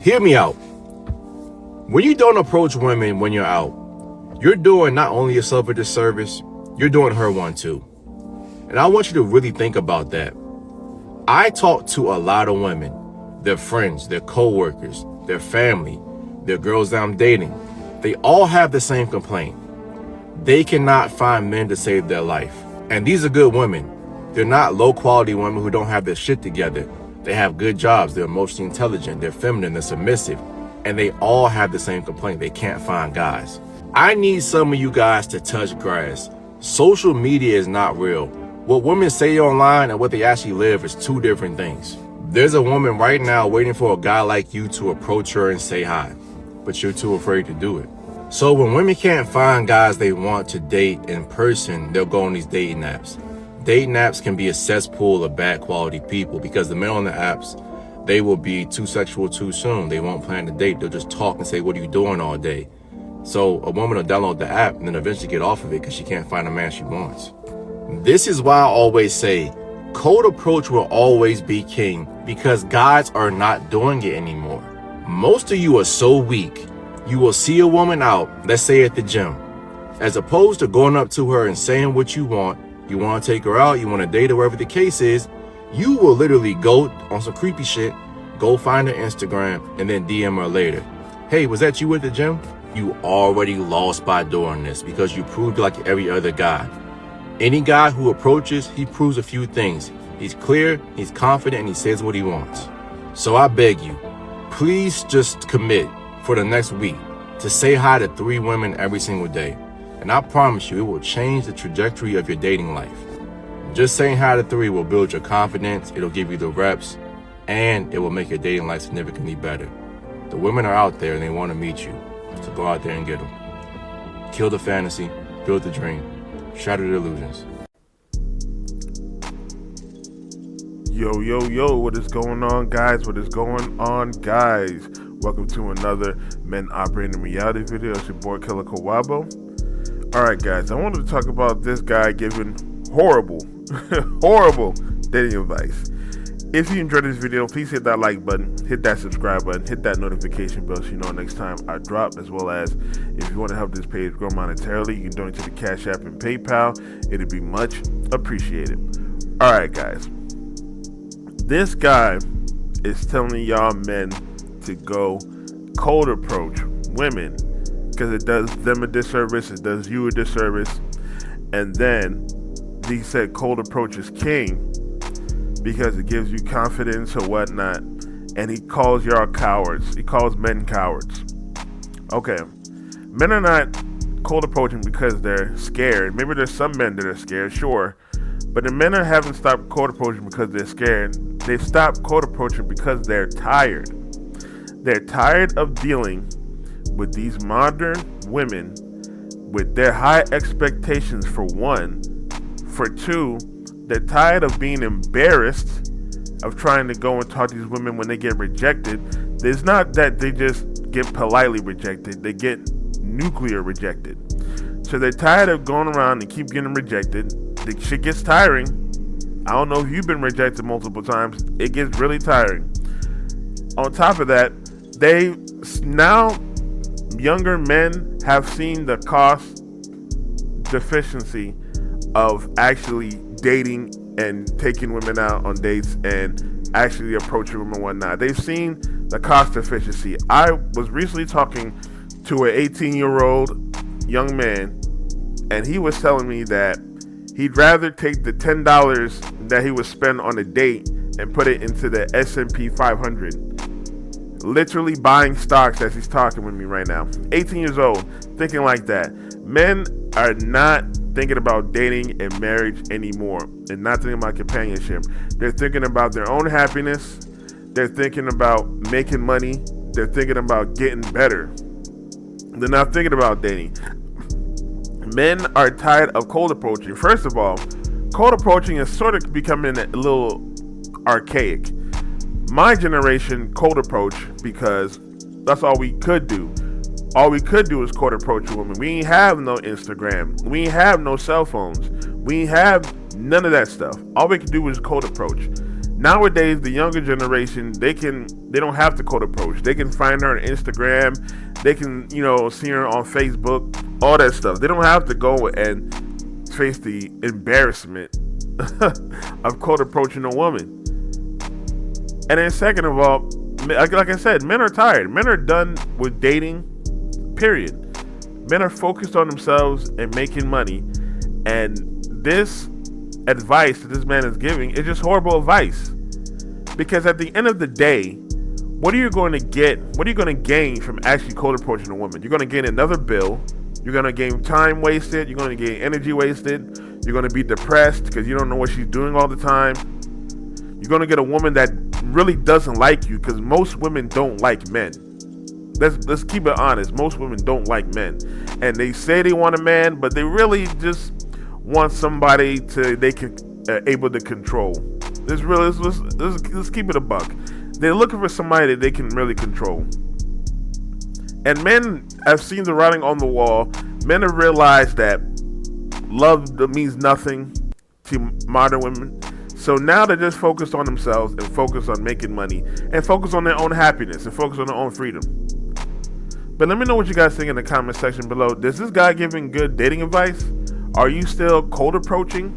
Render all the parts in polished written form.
Hear me out. When you don't approach women when you're out, you're doing not only yourself a disservice, you're doing her one too. And I want you to really think about that. I talk to a lot of women, their friends, their co-workers, their family, their girls that I'm dating. They all have the same complaint. They cannot find men to save their life. And these are good women. They're not low-quality women who don't have their shit together. They have good jobs, they're emotionally intelligent, they're feminine, they're submissive, and they all have the same complaint. They can't find guys. I need some of you guys to touch grass. Social media is not real. What women say online and what they actually live is two different things. There's a woman right now waiting for a guy like you to approach her and say hi, but you're too afraid to do it. So when women can't find guys they want to date in person, they'll go on these dating apps. Dating apps can be a cesspool of bad quality people because the men on the apps, they will be too sexual too soon. They won't plan to date. They'll just talk and say, what are you doing all day? So a woman will download the app and then eventually get off of it because she can't find a man she wants. This is why I always say cold approach will always be king because guys are not doing it anymore. Most of you are so weak. You will see a woman out, let's say at the gym, as opposed to going up to her and saying what you want to take her out, you want to date her, whatever the case is, you will literally go on some creepy shit, go find her Instagram, and then DM her later. Hey, was that you at the gym? You already lost by doing this because you proved like every other guy. Any guy who approaches, he proves a few things. He's clear, he's confident, and he says what he wants. So I beg you, please just commit for the next week to say hi to 3 women every single day. And I promise you, it will change the trajectory of your dating life. Just saying hi to 3 will build your confidence, it'll give you the reps, and it will make your dating life significantly better. The women are out there and they want to meet you, so go out there and get them. Kill the fantasy, build the dream, shatter the illusions. Yo, what is going on, guys? Welcome to another Men Operating Reality video. It's your boy, App Kwadwoamanfoh. Alright, guys, I wanted to talk about this guy giving horrible dating advice. If you enjoyed this video, please hit that like button, hit that subscribe button, hit that notification bell so you know next time I drop, as well as if you want to help this page grow monetarily, you can donate to the Cash App and PayPal. It'd be much appreciated. Alright, guys. This guy is telling y'all men to go cold approach women because it does them a disservice, it does you a disservice. And then he said cold approach is king because it gives you confidence or whatnot. And he calls y'all cowards. He calls men cowards. Okay, men are not cold approaching because they're scared. Maybe there's some men that are scared, sure, but the men haven't stopped cold approaching because they're scared. They've stopped cold approaching because they're tired. They're tired of dealing with these modern women with their high expectations, for one. For two, they're tired of being embarrassed of trying to go and talk to these women when they get rejected. It's not that they just get politely rejected, they get nuclear rejected. So they're tired of going around and keep getting rejected. The shit gets tiring. I don't know if you've been rejected multiple times. It gets really tiring. On top of that, now younger men have seen the cost deficiency of actually dating and taking women out on dates and actually approaching women and whatnot. They've seen the cost efficiency. I was recently talking to an 18-year-old young man, and he was telling me that he'd rather take the $10 that he would spend on a date and put it into the S&P 500. Literally buying stocks as he's talking with me right now. 18 years old, thinking like that. Men are not thinking about dating and marriage anymore, and not thinking about companionship. They're thinking about their own happiness. They're thinking about making money. They're thinking about getting better. They're not thinking about dating. Men are tired of cold approaching. First of all, cold approaching is sort of becoming a little archaic. My generation cold approach because that's all we could do. All we could do is cold approach a woman. We ain't have no Instagram. We ain't have no cell phones. We ain't have none of that stuff. All we could do was cold approach. Nowadays, the younger generation, they don't have to cold approach. They can find her on Instagram. They can, see her on Facebook, all that stuff. They don't have to go and face the embarrassment of cold approaching a woman. And then second of all, like I said, men are tired. Men are done with dating, period. Men are focused on themselves and making money. And this advice that this man is giving is just horrible advice. Because at the end of the day, what are you going to get? What are you going to gain from actually cold approaching a woman? You're going to gain another bill. You're going to gain time wasted. You're going to gain energy wasted. You're going to be depressed because you don't know what she's doing all the time. You're going to get a woman that really doesn't like you, because most women don't like men. Let's keep it honest. Most women don't like men, and they say they want a man, but they really just want somebody they can able to control. Let's keep it a buck. They're looking for somebody that they can really control. And men have seen the writing on the wall. Men have realized that love means nothing to modern women. So now they're just focused on themselves and focused on making money and focus on their own happiness and focus on their own freedom. But let me know what you guys think in the comment section below. Is this guy giving good dating advice? Are you still cold approaching?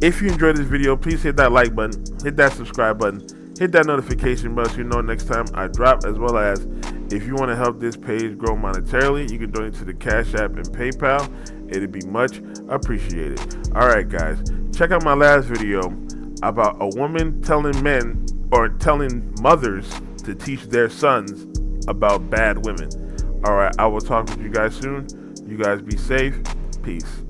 If you enjoyed this video, please hit that like button, hit that subscribe button, hit that notification bell so you know next time I drop, as well as if you want to help this page grow monetarily, you can donate to the Cash App and PayPal. It'd be much appreciated. Alright guys, check out my last video about a woman telling men or telling mothers to teach their sons about bad women. Alright, I will talk with you guys soon. You guys be safe. Peace.